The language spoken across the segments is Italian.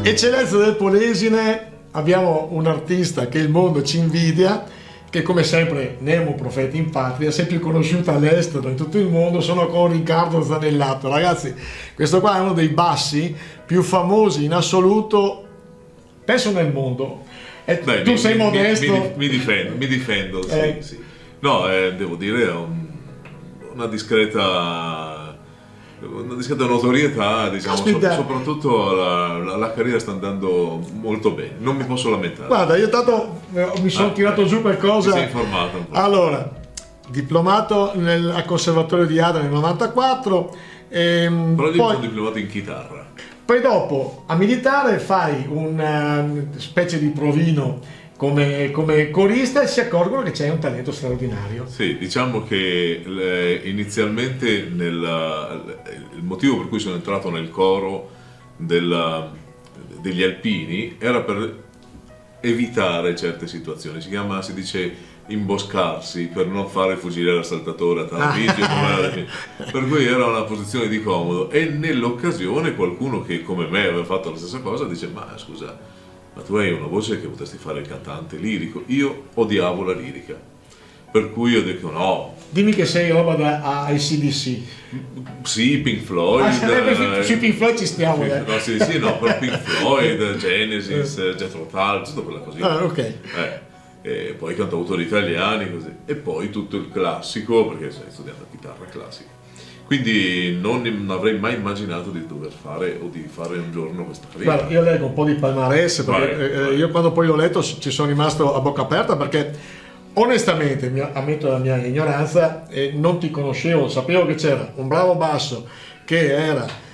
Eccellenza del Polesine, abbiamo un artista che il mondo ci invidia, che come sempre Nemo Profeti in Patria, sempre conosciuto all'estero in tutto il mondo. Sono con Riccardo Zanellato. Ragazzi, questo qua è uno dei bassi più famosi in assoluto, penso nel mondo. Beh, tu sei modesto. Mi difendo, sì, sì. No, devo dire una discreta notorietà, diciamo, soprattutto la carriera sta andando molto bene, non mi posso lamentare. Guarda, io tanto mi sono tirato giù qualcosa. Ti sei informato un po'. Allora, diplomato al Conservatorio di Adria nel 94, però io sono diplomato in chitarra. Poi dopo a militare fai una specie di provino come corista e si accorgono che c'è un talento straordinario. Sì, diciamo che inizialmente il motivo per cui sono entrato nel coro degli alpini era per evitare certe situazioni. Si dice imboscarsi per non fare fucile l'assaltatore a Tarvisio, per cui era una posizione di comodo, e nell'occasione qualcuno che come me aveva fatto la stessa cosa dice: ma scusa, ma tu hai una voce che potresti fare il cantante lirico. Io odiavo la lirica, per cui ho detto no. Dimmi che sei roba da AC/DC. Sì, Pink Floyd. Sui Pink Floyd ci stiamo. No, sì, però Pink Floyd, Genesis, Jethro Tull, tutto quella così. Ok. E poi cantautori italiani, così. E poi tutto il classico, perché stai studiando chitarra classica. Quindi non avrei mai immaginato di dover fare o di fare un giorno questa carriera. Guarda, io leggo un po' di palmarès, perché io quando poi l'ho letto ci sono rimasto a bocca aperta, perché onestamente, ammetto la mia ignoranza, non ti conoscevo. Sapevo che c'era un bravo basso che era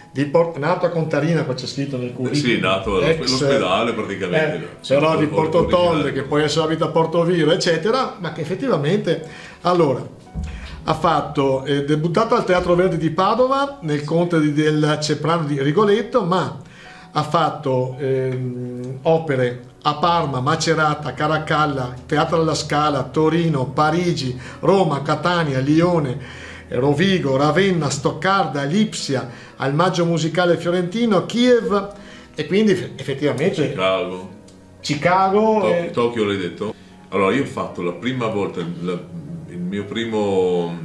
nato a Contarina, qua c'è scritto nel curriculum. Sì, nato all'ospedale praticamente. Però di Porto Tolle, che poi adesso abita a Porto Viro, eccetera, ma che effettivamente, allora, ha fatto, debuttato al Teatro Verdi di Padova, nel Conte del Ceprano di Rigoletto, ma ha fatto opere a Parma, Macerata, Caracalla, Teatro alla Scala, Torino, Parigi, Roma, Catania, Lione, Rovigo, Ravenna, Stoccarda, Lipsia, al Maggio Musicale Fiorentino, Kiev, e quindi effettivamente Chicago. Tokyo l'hai detto? Allora, io ho fatto la prima volta il mio primo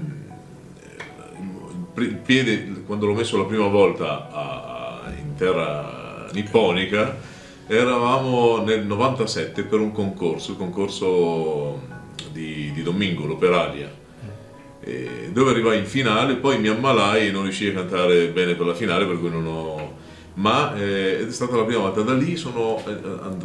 il piede, quando l'ho messo la prima volta in terra nipponica, eravamo nel 97 per un concorso, il concorso di Domingolo per Alia, dove arrivai in finale. Poi mi ammalai e non riuscii a cantare bene per la finale, per cui non ho... Ma è stata la prima volta. Da lì sono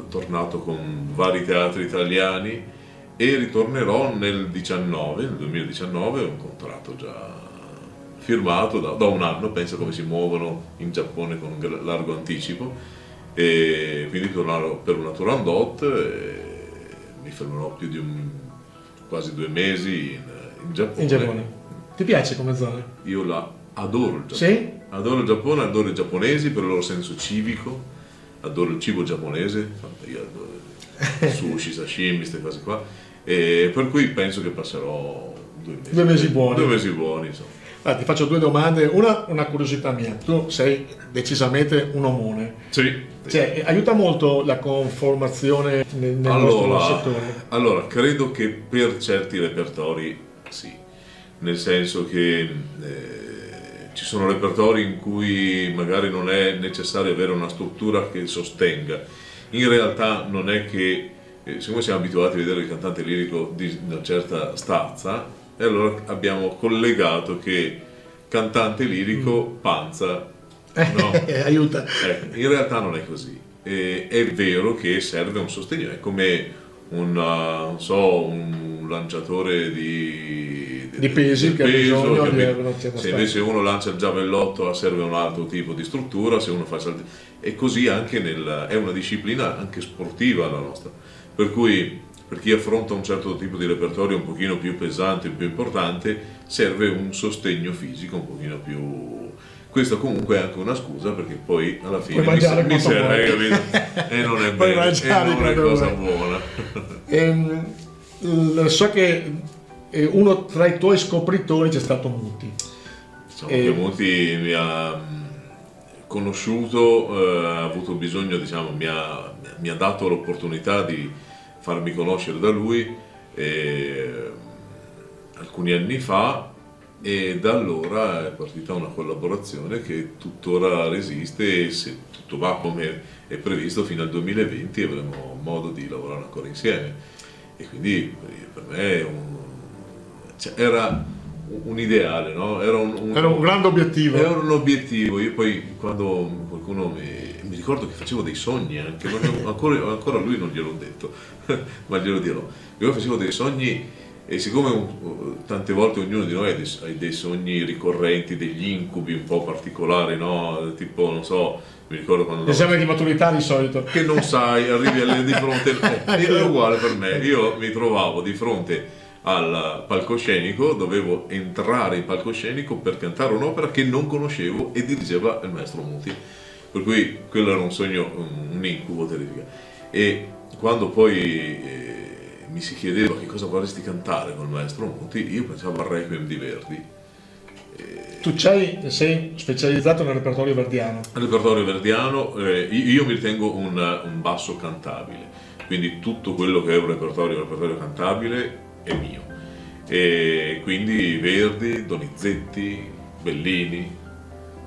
tornato con vari teatri italiani e ritornerò nel 2019, un contratto già firmato da un anno. Pensa come si muovono in Giappone con un largo anticipo, e quindi tornerò per una Turandot e mi fermerò più di quasi 2 mesi in Giappone. In Giappone. Ti piace come zona? Io adoro il Giappone. Sì? Adoro il Giappone, adoro i giapponesi per il loro senso civico, adoro il cibo giapponese, io adoro sushi, sashimi, queste cose qua, e per cui penso che passerò 2 mesi. 2 mesi buoni. 2 mesi buoni, insomma. Allora, ti faccio 2 domande, una curiosità mia. Tu sei decisamente un omone. Sì. Cioè, aiuta molto la conformazione nel nostro settore? Allora, credo che per certi repertori sì, nel senso che ci sono repertori in cui magari non è necessario avere una struttura che sostenga. In realtà non è che, siccome siamo abituati a vedere il cantante lirico di una certa stazza, e allora abbiamo collegato che cantante lirico, panza, no? Aiuta. In realtà non è così. È vero che serve un sostegno, è come un lanciatore di pesi che ha bisogno se invece uno lancia il giavellotto serve un altro tipo di struttura, se uno fa e così anche è una disciplina anche sportiva la nostra, per cui per chi affronta un certo tipo di repertorio un pochino più pesante, più importante, serve un sostegno fisico un pochino più... Questo comunque è anche una scusa, perché poi alla fine mi serve, capito? E non è bene, e non è cosa buona. So che uno tra i tuoi scopritori c'è stato Muti. Diciamo che Muti conosciuto, ha avuto bisogno, diciamo, mi ha dato l'opportunità di farmi conoscere da lui alcuni anni fa, e da allora è partita una collaborazione che tuttora resiste, e se tutto va come è previsto fino al 2020 avremo modo di lavorare ancora insieme. E quindi per me era un ideale, no? Era un grande obiettivo. Era un obiettivo. Io poi, quando qualcuno mi ricordo che facevo dei sogni anche, ancora a lui non gliel'ho detto, ma glielo dirò. Io facevo dei sogni, e siccome tante volte ognuno di noi ha dei sogni ricorrenti, degli incubi un po' particolari, no? Tipo, non so, mi ricordo quando... L'esame di maturità di solito. Che non sai, arrivi di fronte... È uguale per me. Io mi trovavo di fronte al palcoscenico, dovevo entrare in palcoscenico per cantare un'opera che non conoscevo e dirigeva il maestro Muti. Per cui quello era un sogno, un incubo terribile. E quando poi... mi si chiedeva che cosa vorresti cantare con il maestro Muti, io pensavo al Requiem di Verdi. Tu sei specializzato nel repertorio verdiano? Nel repertorio verdiano, io mi ritengo un basso cantabile, quindi tutto quello che è un repertorio cantabile è mio. E quindi Verdi, Donizetti, Bellini,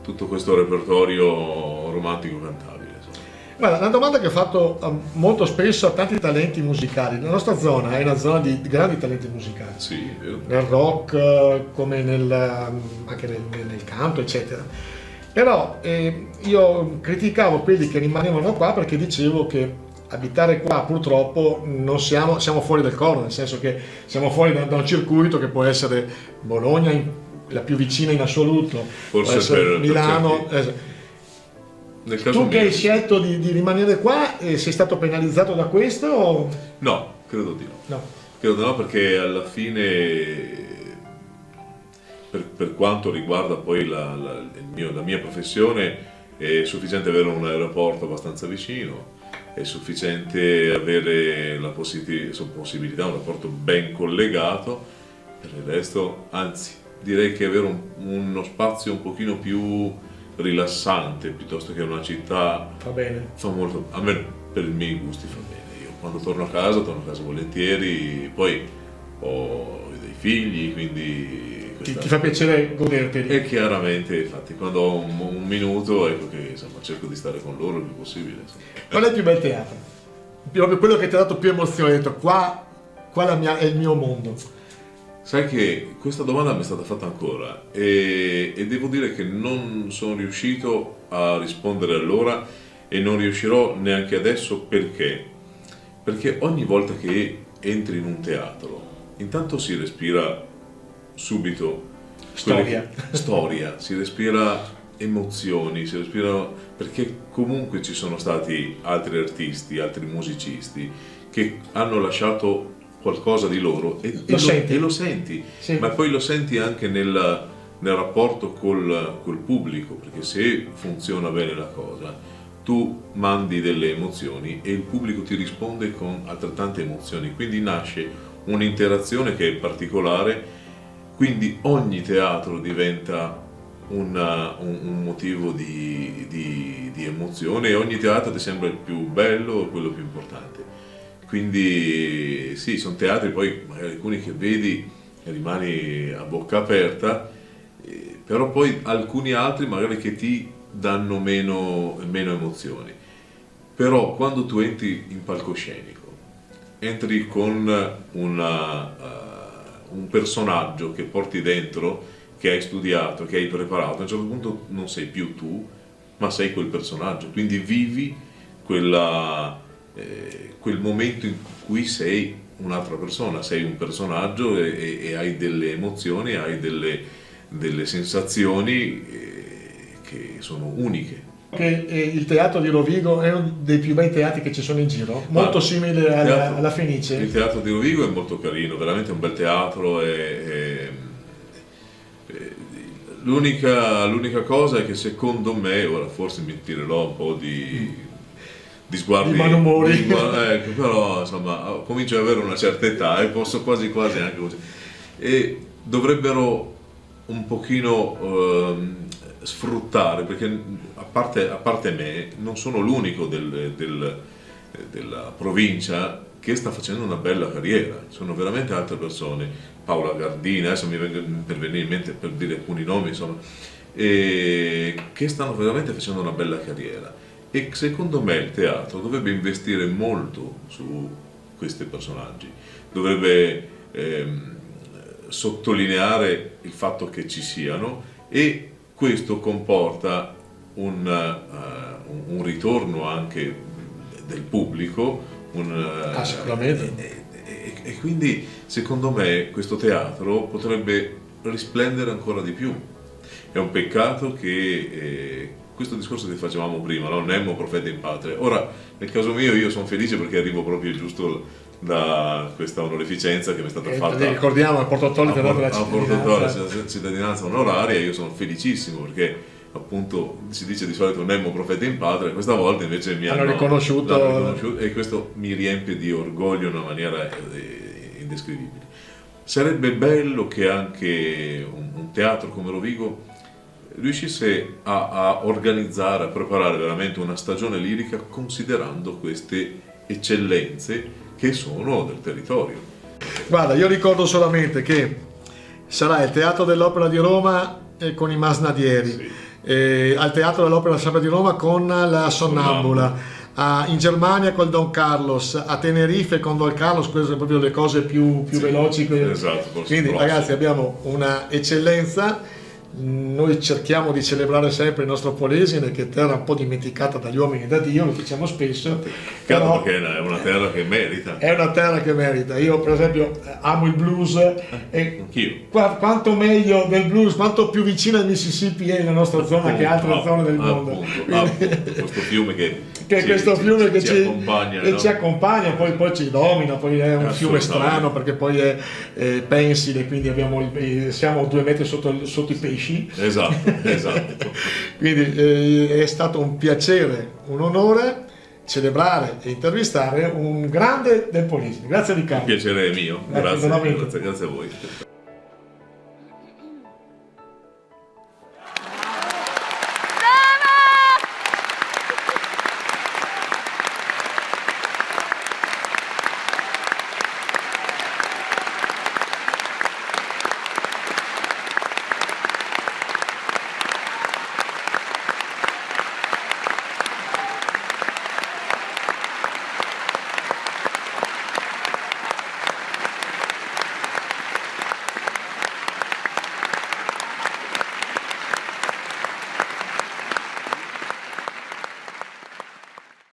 tutto questo repertorio romantico cantabile. Guarda, una domanda che ho fatto molto spesso a tanti talenti musicali. La nostra zona è una zona di grandi talenti musicali. Sì, nel rock, come anche nel canto, eccetera. Però io criticavo quelli che rimanevano qua perché dicevo che abitare qua purtroppo non siamo fuori del coro, nel senso che siamo fuori da un circuito che può essere Bologna, la più vicina in assoluto, forse può essere Milano. Tu che hai scelto di rimanere qua, sei stato penalizzato da questo? O... No, credo di no. Credo di no, perché alla fine, per quanto riguarda poi la mia professione, è sufficiente avere un aeroporto abbastanza vicino, è sufficiente avere la possibilità, un rapporto ben collegato. Per il resto, anzi, direi che avere uno spazio un pochino più rilassante piuttosto che una città fa bene, fa molto, a me per i miei gusti fa bene. Io quando torno a casa volentieri, poi ho dei figli, quindi ti fa piacere goderteli. E chiaramente, infatti, quando ho un minuto, ecco che insomma cerco di stare con loro il più possibile. Qual è il più bel teatro? Proprio quello che ti ha dato più emozione, hai detto qua è il mio mondo. Sai che questa domanda mi è stata fatta ancora e devo dire che non sono riuscito a rispondere allora, e non riuscirò neanche adesso. Perché ogni volta che entri in un teatro, intanto si respira subito storia, si respira emozioni, perché comunque ci sono stati altri artisti, altri musicisti che hanno lasciato qualcosa di loro e lo senti, sì. Ma poi lo senti anche nel rapporto col pubblico, perché se funziona bene la cosa, tu mandi delle emozioni e il pubblico ti risponde con altrettante emozioni, quindi nasce un'interazione che è particolare, quindi ogni teatro diventa un motivo di emozione, e ogni teatro ti sembra il più bello, quello più importante. Quindi sì, sono teatri poi magari alcuni che vedi e rimani a bocca aperta, però poi alcuni altri magari che ti danno meno emozioni. Però quando tu entri in palcoscenico, entri con un personaggio che porti dentro, che hai studiato, che hai preparato, a un certo punto non sei più tu, ma sei quel personaggio, quindi vivi quel momento in cui sei un'altra persona, sei un personaggio e hai delle emozioni, hai delle sensazioni che sono uniche. Il teatro di Rovigo è uno dei più bei teatri che ci sono in giro, molto simile alla Fenice. Il teatro di Rovigo è molto carino, veramente un bel teatro. L'unica cosa è che secondo me, ora forse mi tirerò un po' di sguardi, di malumori, ecco, però insomma comincio ad avere una certa età e posso quasi anche così, e dovrebbero un pochino sfruttare, perché a parte me non sono l'unico della provincia che sta facendo una bella carriera, sono veramente altre persone, Paola Gardina, adesso mi vengono per venire in mente per dire alcuni nomi, insomma, che stanno veramente facendo una bella carriera, e secondo me il teatro dovrebbe investire molto su questi personaggi, dovrebbe sottolineare il fatto che ci siano, e questo comporta un ritorno anche del pubblico, sicuramente. E quindi secondo me questo teatro potrebbe risplendere ancora di più. È un peccato che questo discorso che facevamo prima, no? Nemo profeta in patria. Ora, nel caso mio, io sono felice perché arrivo proprio giusto da questa onorificenza che mi è stata fatta. Ricordiamo il portatore della cittadinanza onoraria. Io sono felicissimo perché appunto si dice di solito Nemo profeta in patria, questa volta invece mi hanno riconosciuto, e questo mi riempie di orgoglio in una maniera indescrivibile. Sarebbe bello che anche un teatro come Rovigo riuscisse a organizzare, a preparare veramente una stagione lirica considerando queste eccellenze che sono del territorio. Guarda, io ricordo solamente che sarà il Teatro dell'Opera di Roma con i Masnadieri, Sì. Al Teatro dell'Opera di Roma con la Sonnambula, in Germania col Don Carlos, a Tenerife con Don Carlos. Queste sono proprio le cose più veloci. Esatto, quindi ragazzi, abbiamo una eccellenza. Noi cerchiamo di celebrare sempre il nostro Polesine, che è terra un po' dimenticata dagli uomini da Dio, lo diciamo spesso, però perché è una terra che merita. È una terra che merita. Io per esempio amo il blues, e anch'io. Quanto meglio del blues, quanto più vicino al Mississippi è la nostra zona che altre zone del mondo. Questo fiume che ci accompagna, ci accompagna, poi ci domina, poi è un fiume strano perché poi è pensile, quindi siamo 2 metri sotto i pesci. Esatto. Quindi è stato un piacere, un onore celebrare e intervistare un grande del Polesine. Grazie Riccardo. Il piacere è mio, grazie a voi.